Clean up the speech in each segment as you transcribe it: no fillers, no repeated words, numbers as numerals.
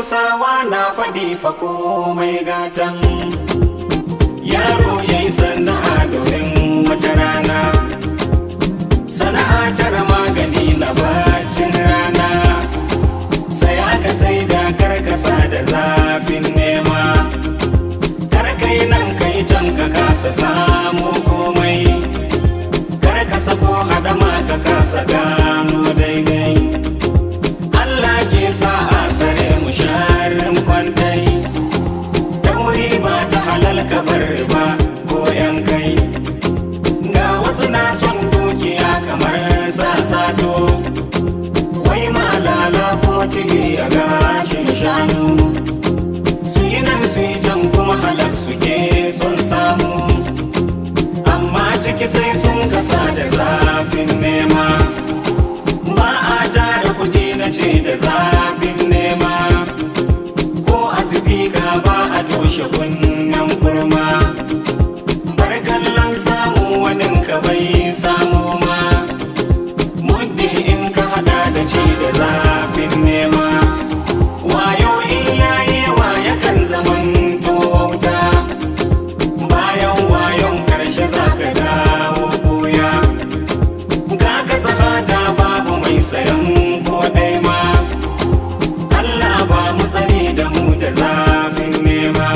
hausawa na faɗi fa komai gatan yaro yayi sana'a domin wata rana, sana'a tara magani na bacin rana, sai aka sai da karkasa da zafin nema, karkai nan kai can ka kasa samu komai, karkasa ko hadama ka kasa gano daidai. Allah ke sa a tsare mu sharrin kwantai, dauri ba ta halal kabar riba ko yan kai, ga wasu na son dukiya kamar sasato, wai malala kuma ciki a gashin shanu, su yi nan su yi can kuma halak suke son samu, amma ciki sai sun kasa da zafin nema, ba a tara kudi na ce da zafin nema, ko asibika ba a toshe kunnen kurma, bar kallon samu wanin ka bai samu ma, muddin in ka hada da ce da zafin nema, wayo in yayi wa yakan zaman wauta, bayan wayon karshe zaka dawo buya, ga ka saka babu mai sayan ko ɗai ma, Allah ba mu tsare da mu da zafin nema.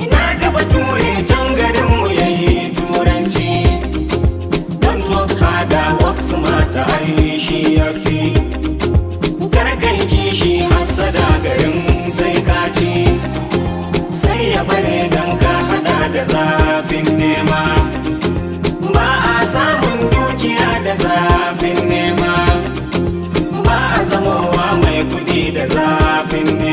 Ina ji bature can garin mu yayi turanci, don talk harder work smarter ai shi yafi, karkai kishi hassada garin sai ka ci, sai ya bare dan ka hada da zafin nema, ba a samun dukiya da zafin nema, ba a zamowa mai kudi da zafin nema.